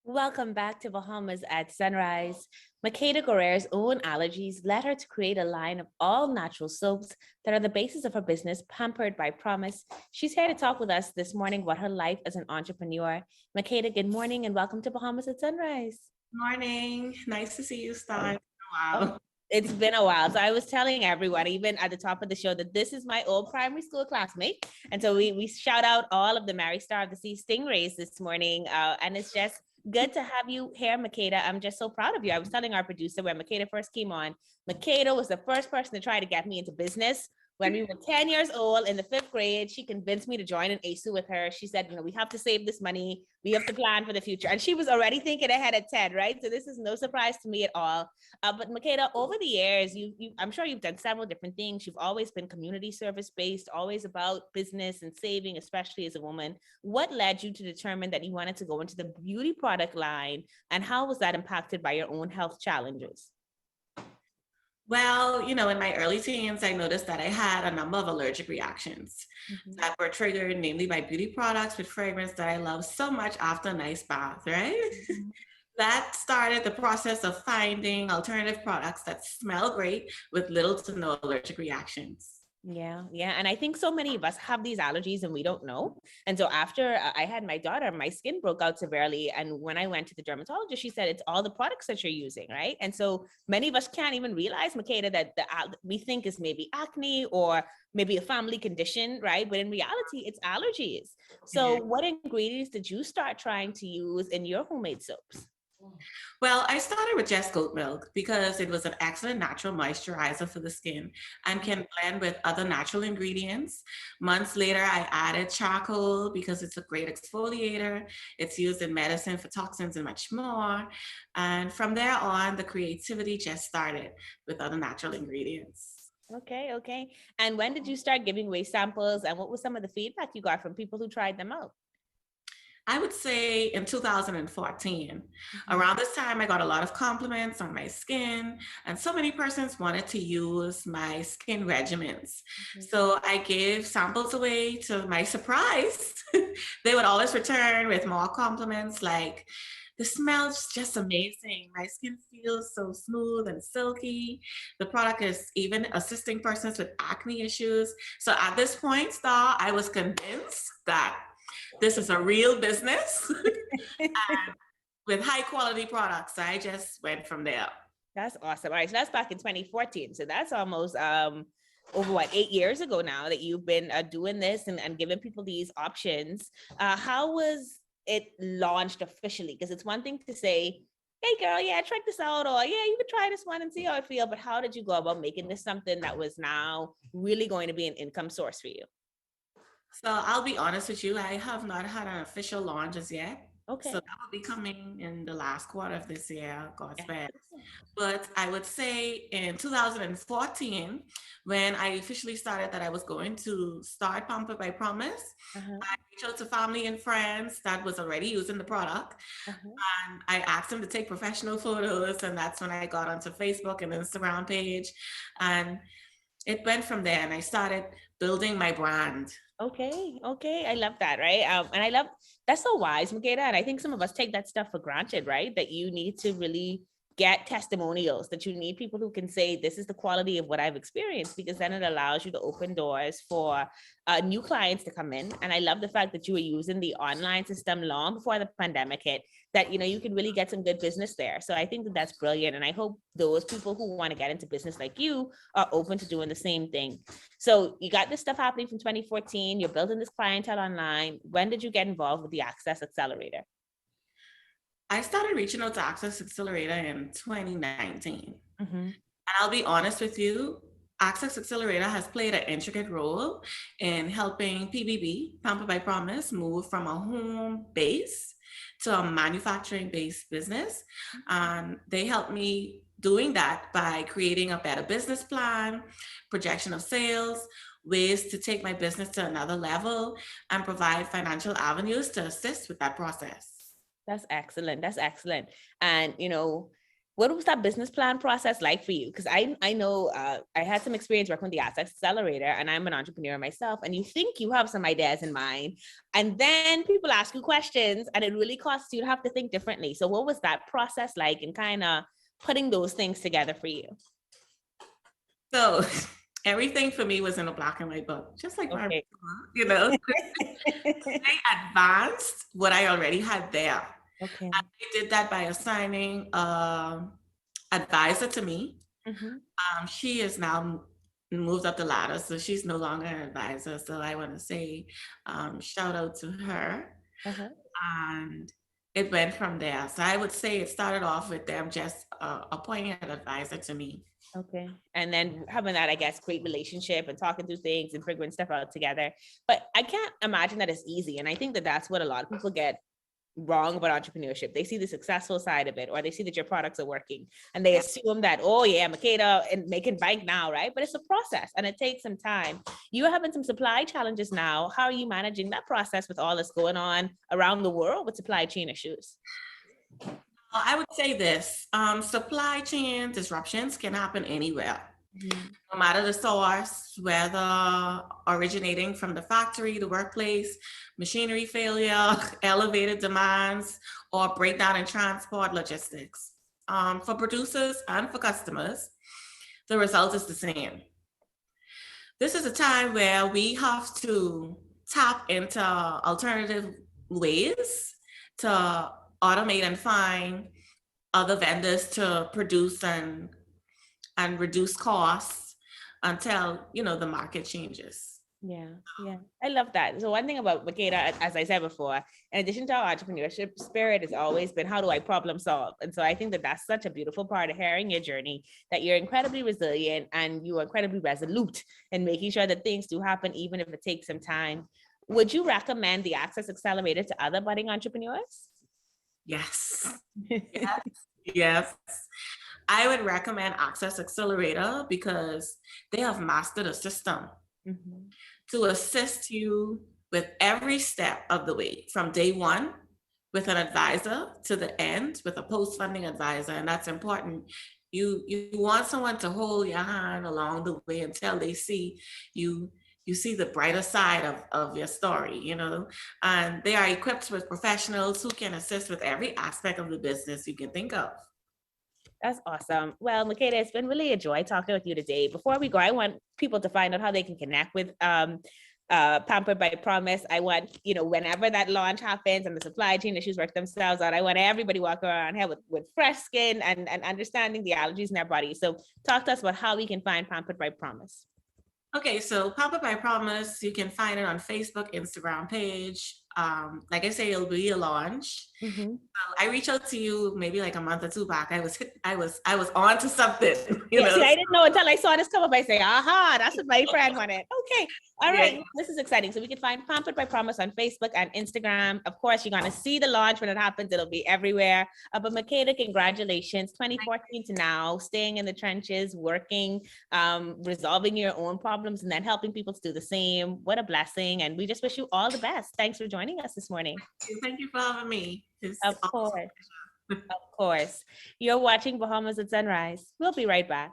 Welcome back to Bahamas at Sunrise. Makeda Guerrier's own allergies led her to create a line of all natural soaps that are the basis of her business, Pampered by Promise. She's here to talk with us this morning about her life as an entrepreneur. Makeda, good morning and welcome to Bahamas at Sunrise. Morning. Nice to see you, Star. Oh, Wow. it's been a while. So I was telling everyone, even at the top of the show, that this is my old primary school classmate. And so we shout out all of the Mary Star of the Sea Stingrays this morning. And it's just good to have you here, Makeda. I'm just so proud of you. I was telling our producer when Makeda first came on, Makeda was the first person to try to get me into business. When we were 10 years old in the 5th grade, she convinced me to join an ASU with her. She said, we have to save this money. We have to plan for the future. And she was already thinking ahead at 10, right? So this is no surprise to me at all. But Makeda, over the years, I'm sure you've done several different things. You've always been community service based, always about business and saving, especially as a woman. What led you to determine that you wanted to go into the beauty product line? And how was that impacted by your own health challenges? Well, in my early teens, I noticed that I had a number of allergic reactions that were triggered namely by beauty products with fragrance that I love so much after a nice bath, right? That started the process of finding alternative products that smell great with little to no allergic reactions. Yeah. And I think so many of us have these allergies and we don't know. And so after I had my daughter, my skin broke out severely. And when I went to the dermatologist, she said, it's all the products that you're using, right? And so many of us can't even realize, Makeda, that we think is maybe acne or maybe a family condition, right? But in reality, it's allergies. So what ingredients did you start trying to use in your homemade soaps? Well, I started with just goat milk because it was an excellent natural moisturizer for the skin and can blend with other natural ingredients. Months later, I added charcoal because it's a great exfoliator. It's used in medicine for toxins and much more. And from there on, the creativity just started with other natural ingredients. Okay. And when did you start giving away samples and what was some of the feedback you got from people who tried them out? I would say in 2014. Around this time, I got a lot of compliments on my skin, and so many persons wanted to use my skin regimens. So I gave samples away. To my surprise, they would always return with more compliments like, the smell is just amazing. My skin feels so smooth and silky. The product is even assisting persons with acne issues. So at this point, Star, I was convinced that this is a real business and with high quality products. I just went from there. That's awesome. All right, so that's back in 2014. So that's almost over what, 8 years ago now that you've been doing this and giving people these options. How was it launched officially? Because it's one thing to say, hey girl, yeah, check this out, or yeah, you could try this one and see how it feels. But how did you go about making this something that was now really going to be an income source for you? So I'll be honest with you, I have not had an official launch as yet. So Okay. that will be coming in the last quarter of this year, God's Yeah. best. But I would say in 2014, when I officially started that I was going to start Pampered by Promise, I reached out to family and friends that was already using the product. And I asked them to take professional photos. And that's when I got onto Facebook and Instagram page. And it went from there. And I started building my brand. Okay. I love that, right? And I love that's so wise, Makeda. And I think some of us take that stuff for granted, right? That you need to really get testimonials, that you need people who can say, this is the quality of what I've experienced, because then it allows you to open doors for new clients to come in. And I love the fact that you were using the online system long before the pandemic hit, that, you can really get some good business there. So I think that that's brilliant. And I hope those people who want to get into business like you are open to doing the same thing. So you got this stuff happening from 2014. You're building this clientele online. When did you get involved with the Access Accelerator? I started reaching out to Access Accelerator in 2019. Mm-hmm. And I'll be honest with you, Access Accelerator has played an intricate role in helping PBB, Pamper by Promise, move from a home base to a manufacturing based business. And they helped me doing that by creating a better business plan, projection of sales, ways to take my business to another level, and provide financial avenues to assist with that process. That's excellent. And What was that business plan process like for you? Because I know I had some experience working with the Accelerator, and I'm an entrepreneur myself. And you think you have some ideas in mind, and then people ask you questions, and it really costs you to have to think differently. So what was that process like, and kind of putting those things together for you? So everything for me was in a black and white book, just like my, Okay. you know, I advanced what I already had there. Okay. I did that by assigning advisor to me. She is now moved up the ladder, so she's no longer an advisor. So I want to say shout out to her. And it went from there. So I would say it started off with them just appointing an advisor to me. Okay. And then having that, I guess, great relationship and talking through things and figuring stuff out together. But I can't imagine that it's easy. And I think that that's what a lot of people get wrong about entrepreneurship. They see the successful side of it, or they see that your products are working and they assume that, oh yeah, Makeda and making bank now, right? But it's a process and it takes some time. You're having some supply challenges now. How are you managing that process with all that's going on around the world with supply chain issues? I would say this, supply chain disruptions can happen anywhere. No matter the source, whether originating from the factory, the workplace, machinery failure, elevated demands, or breakdown in transport logistics. For producers and for customers, the result is the same. This is a time where we have to tap into alternative ways to automate and find other vendors to produce and reduce costs until, you know, the market changes. Yeah, I love that. So one thing about Makeda, as I said before, in addition to our entrepreneurship spirit, has always been, how do I problem solve? And so I think that that's such a beautiful part of hearing your journey, that you're incredibly resilient and you are incredibly resolute in making sure that things do happen, even if it takes some time. Would you recommend the Access Accelerator to other budding entrepreneurs? Yes. Yes. Yes. I would recommend Access Accelerator because they have mastered a system to assist you with every step of the way, from day one with an advisor to the end with a post-funding advisor. And that's important. You want someone to hold your hand along the way until they see you see the brighter side of your story, you know, and they are equipped with professionals who can assist with every aspect of the business you can think of. That's awesome. Well, Makeda, it's been really a joy talking with you today. Before we go, I want people to find out how they can connect with Pampered by Promise. I want, you know, whenever that launch happens and the supply chain issues work themselves out, I want everybody walking around here with fresh skin and understanding the allergies in their body. So talk to us about how we can find Pampered by Promise. Okay, so Pampered by Promise, you can find it on Facebook, Instagram page. Like I say, it'll be a launch. I reached out to you maybe like a month or two back. I was on to something. You know? See, I didn't know until I saw this come up. I say, aha, that's what my friend wanted. Okay. All right. Yeah. This is exciting. So we can find Pampered by Promise on Facebook and Instagram. Of course, you're going to see the launch when it happens. It'll be everywhere. But Makeda, congratulations. 2014 to now, staying in the trenches, working, resolving your own problems, and then helping people to do the same. What a blessing. And we just wish you all the best. Thanks for joining us this morning. Thank you for having me. Of course. Of course. You're watching Bahamas at Sunrise. We'll be right back.